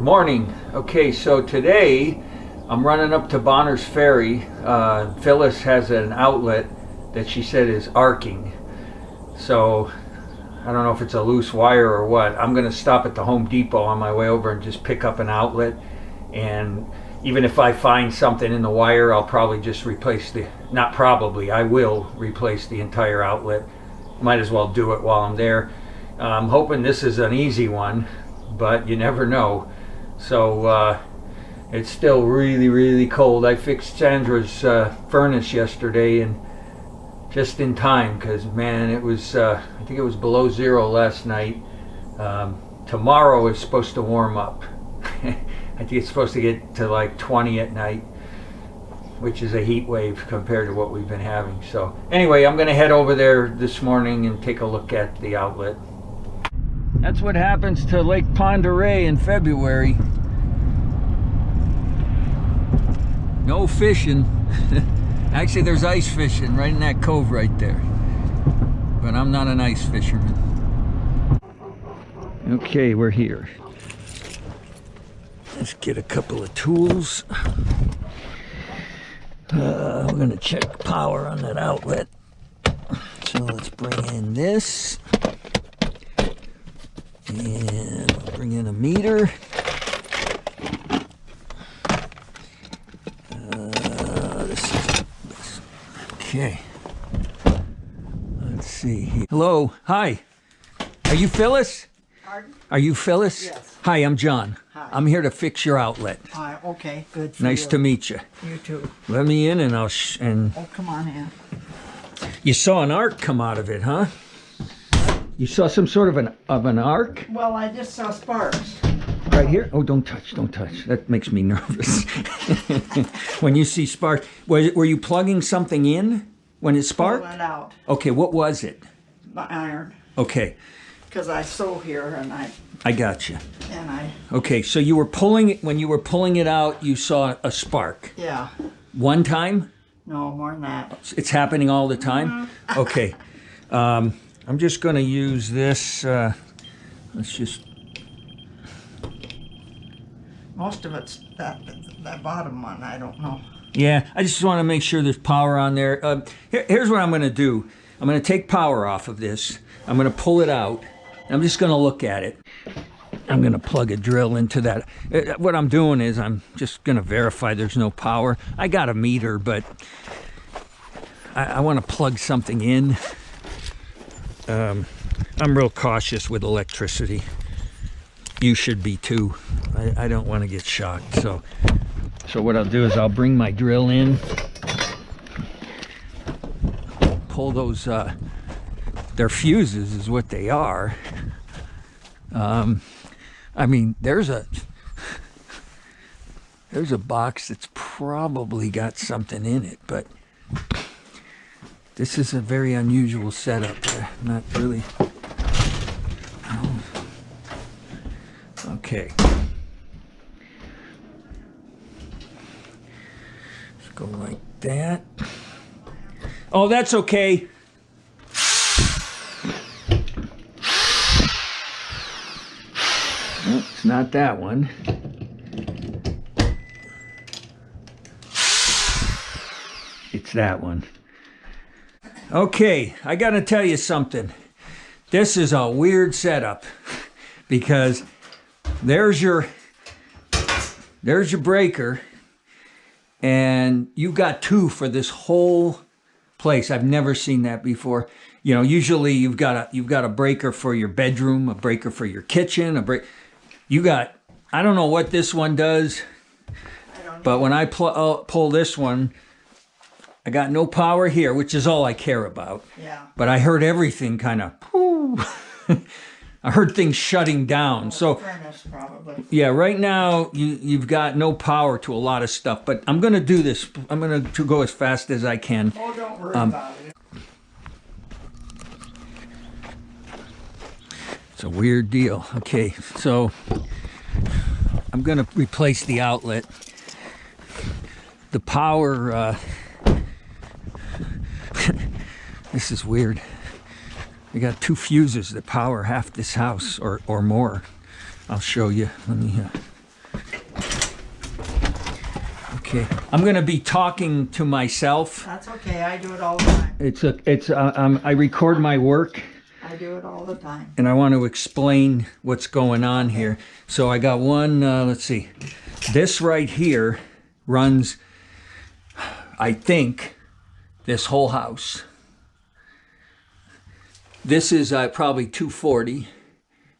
Morning. Okay, so today I'm running up to Bonner's Ferry. Phyllis has an outlet that she said is arcing. So I don't know if it's a loose wire or what. I'm going to stop at the Home Depot on my way over and just pick up an outlet. And even if I find something in the wire, I'll probably just replace not probably, I will replace the entire outlet. Might as well do it while I'm there. I'm hoping this is an easy one, but you never know. So it's still really cold. I fixed Sandra's furnace yesterday, and just in time, because man, it was I think it was below zero last night. Tomorrow is supposed to warm up. I think it's supposed to get to like 20 at night, which is a heat wave compared to what we've been having. So anyway, I'm going to head over there this morning and take a look at the outlet. That's what happens to Lake Pend Oreille in February. No fishing. Actually, there's ice fishing right in that cove right there. But I'm not an ice fisherman. Okay, we're here. Let's get a couple of tools. We're gonna check power on that outlet. So let's bring in this. And I'll bring in a meter. Okay. Let's see here. Hello. Hi. Are you Phyllis? Pardon? Are you Phyllis? Yes. Hi, I'm John. Hi. I'm here to fix your outlet. Okay, good for Nice you. to meet you. You too. Let me in and I'll Oh, come on in. You saw an arc come out of it, huh? You saw some sort of an arc? Well, I just saw sparks. Right here? Oh, don't touch. That makes me nervous. When you see sparks. Were you plugging something in when it sparked? Pull it out. Okay, what was it? My iron. Okay. Because I sew here and I got you. I. Okay, so you were pulling it, when you were pulling it out, you saw a spark. Yeah. One time? No, more than that. It's happening all the time? Okay. I'm just going to use this. Let's just... Most of it's that bottom one. I don't know. Yeah, I just want to make sure there's power on there. Here's what I'm going to do. I'm going to take power off of this. I'm going to pull it out. I'm just going to look at it. I'm going to plug a drill into that. What I'm doing is I'm just going to verify there's no power. I got a meter, but I want to plug something in. I'm real cautious with electricity. You should be too. I don't want to get shocked. So what I'll do is I'll bring my drill in, pull those, they're fuses is what they are. I mean, there's a box that's probably got something in it, but this is a very unusual setup. Not really. Okay. Let's go like that. Oh, that's okay. Oh, it's not that one. It's that one. Okay, I gotta tell you something. This is a weird setup because there's your breaker, and you've got two for this whole place. I've never seen that before. You know, usually you've got a breaker for your bedroom, a breaker for your kitchen, I don't know what this one does, but when I pull this one, I got no power here, which is all I care about. Yeah. But I heard everything kind of, I heard things shutting down. So Furnace, probably. yeah, right now you've got no power to a lot of stuff, but I'm going to do this. I'm going to go as fast as I can. Oh, don't worry about it. It's a weird deal. Okay, so I'm going to replace the outlet. The power, this is weird. We got two fuses that power half this house or more. I'll show you. Let me Okay, I'm gonna be talking to myself. That's okay. I do it all the time. I record my work, I do it all the time. and I want to explain what's going on here. So I got one. Let's see, this right here runs, I think, this whole house. This is probably 240,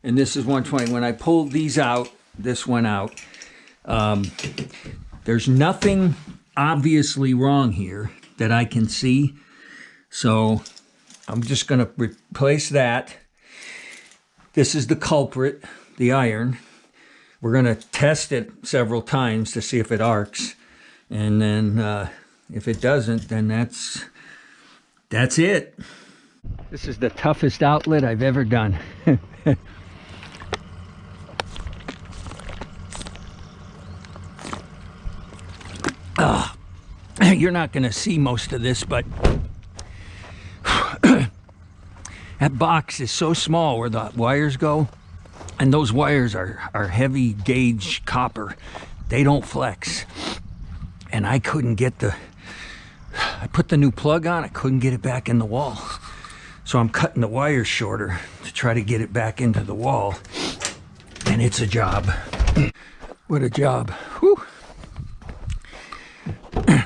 and this is 120. When I pulled these out, this went out. There's nothing obviously wrong here that I can see. So I'm just going to replace that. This is the culprit, the iron. We're going to test it several times to see if it arcs. And then if it doesn't, then that's it. This is the toughest outlet I've ever done. You're not going to see most of this, but that box is so small where the wires go, and those wires are heavy gauge copper. They don't flex, and I couldn't get I put the new plug on, I couldn't get it back in the wall. So I'm cutting the wires shorter to try to get it back into the wall, and it's a job. What a job. Whew.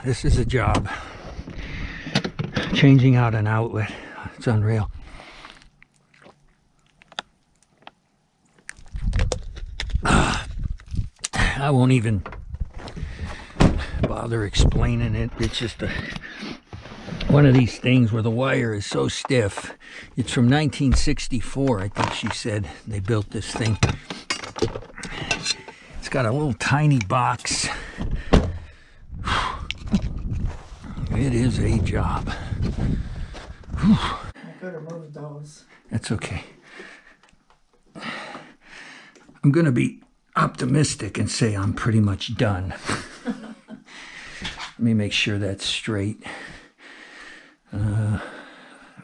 This is a job. Changing out an outlet. It's unreal. I won't even bother explaining it. It's just one of these things where the wire is so stiff. It's from 1964, I think she said they built this thing. It's got a little tiny box. It is a job. I could have moved those. That's okay. I'm going to be optimistic and say I'm pretty much done. Let me make sure that's straight.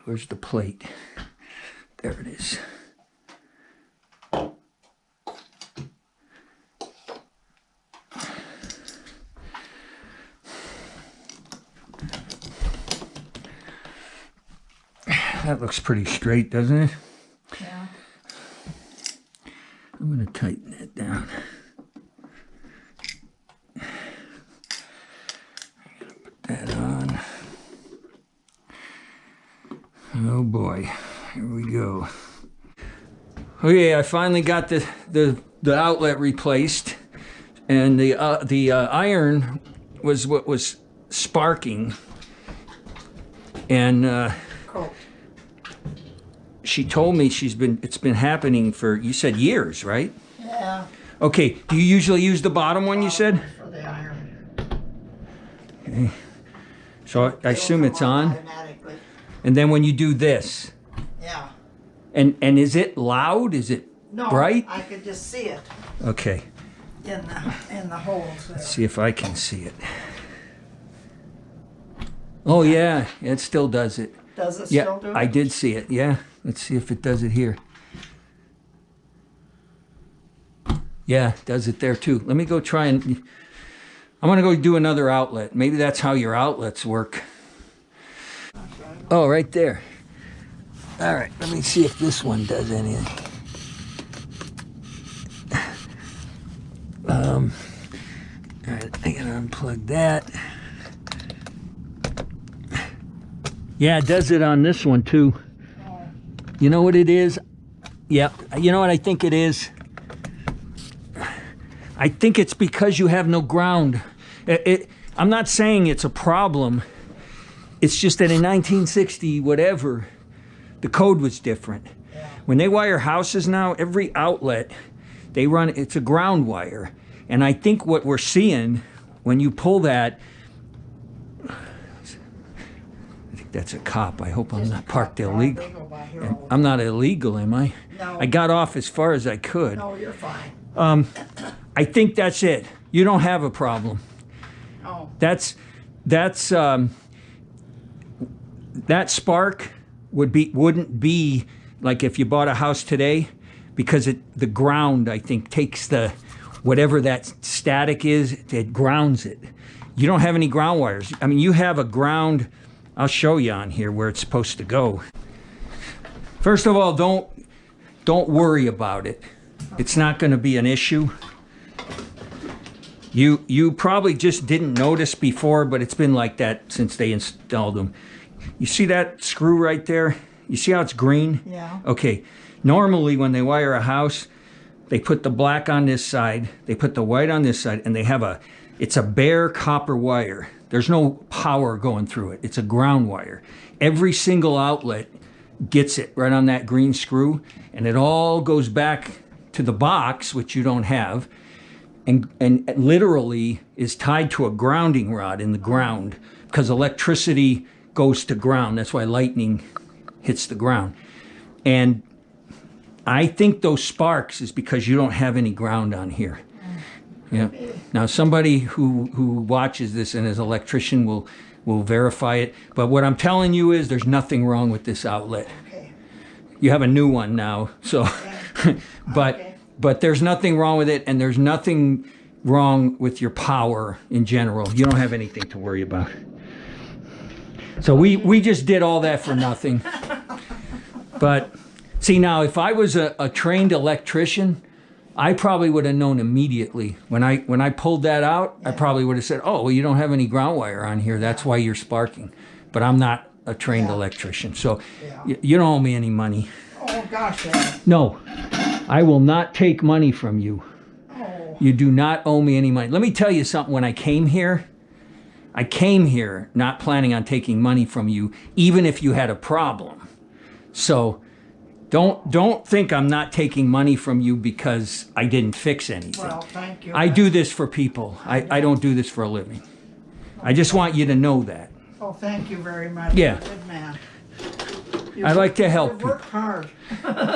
Where's the plate? There it is. That looks pretty straight, doesn't it? Yeah. I'm going to tighten it down. Put that on. Oh boy, here we go. Okay, I finally got the outlet replaced, and the iron was what was sparking, and Cool. she told me it's been happening for, you said, years, right? Yeah. Okay, do you usually use the bottom one, you said? For the iron. Okay. So I assume it's on. Automatically. And then when you do this, Yeah. and is it loud? Is it No, bright? I could just see it Okay, in the holes there. let's see if I can see it. Oh yeah, it still does it. Does it Yeah, still do it? I did see it. Yeah, let's see if it does it here. Yeah, it does it there too. Let me go try and, I'm gonna go do another outlet. Maybe that's how your outlets work. Oh, right there. All right, let me see if this one does anything. All right, I gotta unplug that. Yeah, it does it on this one too. You know what it is? Yeah, you know what I think it is? I think it's because you have no ground. I'm not saying it's a problem. It's just that in 1960, whatever, the code was different. Yeah. When they wire houses now, every outlet, they run, it's a ground wire. And I think what we're seeing, when you pull that, I think that's a cop. I hope I'm not parked illegal. I'm not illegal, am I? No. I got off as far as I could. No, you're fine. I think that's it. You don't have a problem. Oh. That's that spark wouldn't be like if you bought a house today, because the ground, I think, takes the whatever that static is, it grounds it. You don't have any ground wires. I mean, you have a ground. I'll show you on here where it's supposed to go. First of all, don't worry about it. It's not going to be an issue. You probably just didn't notice before, but it's been like that since they installed them. You see that screw right there? You see how it's green? Yeah. Okay. Normally when they wire a house, they put the black on this side, they put the white on this side, and they have it's a bare copper wire. There's no power going through it. It's a ground wire. Every single outlet gets it right on that green screw, and it all goes back to the box, which you don't have, and literally is tied to a grounding rod in the ground, because electricity goes to ground. That's why lightning hits the ground. And I think those sparks is because you don't have any ground on here. Yeah. Now somebody who watches this and is an electrician will verify it. But what I'm telling you is there's nothing wrong with this outlet. Okay. You have a new one now, so but there's nothing wrong with it, and there's nothing wrong with your power in general. You don't have anything to worry about. So we just did all that for nothing. But see, now if I was a trained electrician, I probably would have known immediately. When I pulled that out, I probably would have said, oh, well, you don't have any ground wire on here. That's why you're sparking. But I'm not a trained electrician, so you don't owe me any money. Oh, gosh, Dad. No, I will not take money from you. Oh. You do not owe me any money. Let me tell you something. When I came here not planning on taking money from you, even if you had a problem. So don't think I'm not taking money from you because I didn't fix anything. Well, thank you. I do this for people. I don't do this for a living. I just want you to know that. Oh, thank you very much. Yeah. You're a good man. I like to help You work hard.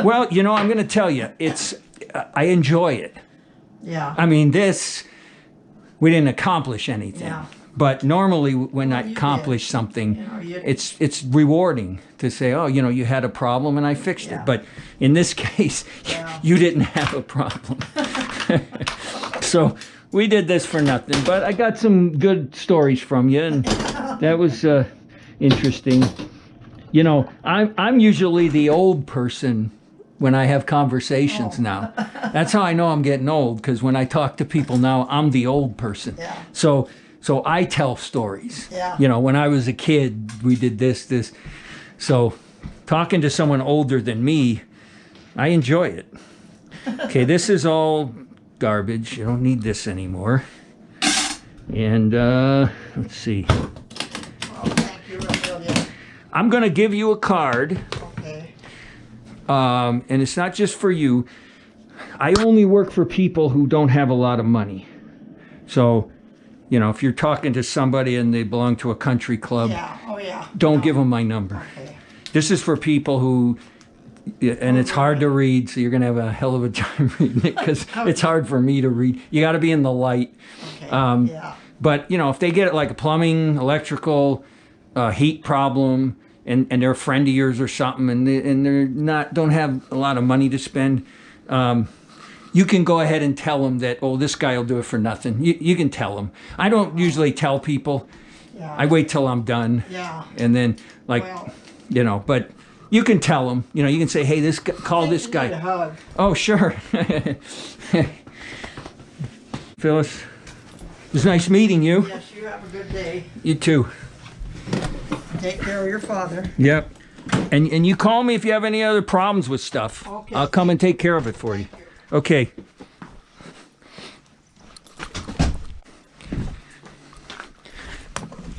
Well, you know, I'm going to tell you, I enjoy it. Yeah. I mean, we didn't accomplish anything. Yeah. But normally when I you accomplish did. something, You know, it's rewarding to say, oh, you know, you had a problem and I fixed Yeah. it. But in this case, Yeah. you didn't have a problem. So we did this for nothing. But I got some good stories from you, and that was interesting. You know, I'm usually the old person when I have conversations now. That's how I know I'm getting old, because when I talk to people now, I'm the old person. Yeah. So I tell stories. Yeah. You know, when I was a kid, we did this. So talking to someone older than me, I enjoy it. Okay, this is all garbage. You don't need this anymore. And let's see. Oh, thank you, Amelia. I'm going to give you a card. Okay. And it's not just for you. I only work for people who don't have a lot of money. So, you know, if you're talking to somebody and they belong to a country club, Yeah. Oh, yeah. don't give them my number. Okay. This is for people who, and it's hard to read, so you're going to have a hell of a time reading it, because it's hard for me to read. You got to be in the light. Okay. Yeah. But, you know, if they get like a plumbing, electrical, heat problem, and they're a friend of yours or something, and they're don't have a lot of money to spend, you can go ahead and tell them that, oh, this guy will do it for nothing. You can tell them. I don't usually tell people. Yeah. I wait till I'm done. Yeah. And then, like, Well. you know, but you can tell them. You know, you can say, hey, call this You guy. need a hug. Oh, sure. Phyllis, it was nice meeting you. Yes, you have a good day. You too. Take care of your father. Yep. And you call me if you have any other problems with stuff. Okay. I'll come and take care of it for you. Okay.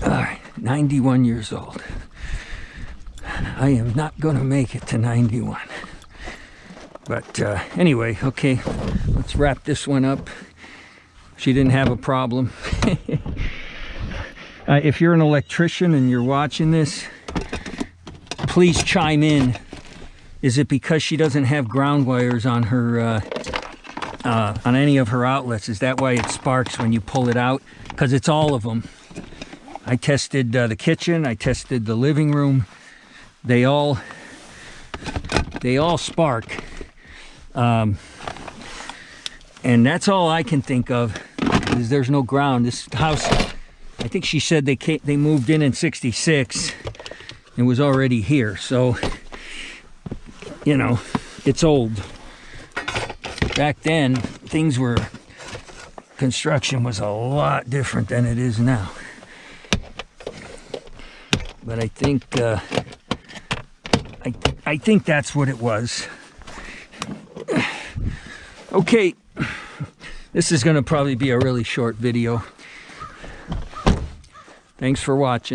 All right, 91 years old. I am not going to make it to 91. But anyway, okay, let's wrap this one up. She didn't have a problem. If you're an electrician and you're watching this, please chime in. Is it because she doesn't have ground wires on her, on any of her outlets? Is that why it sparks when you pull it out? Because it's all of them. I tested the kitchen. I tested the living room. They all And that's all I can think of, is there's no ground. This house, I think she said they moved in '66. It was already here, so, you know, it's old. Back then, construction was a lot different than it is now. But I think, I think that's what it was. Okay, this is gonna probably be a really short video. Thanks for watching.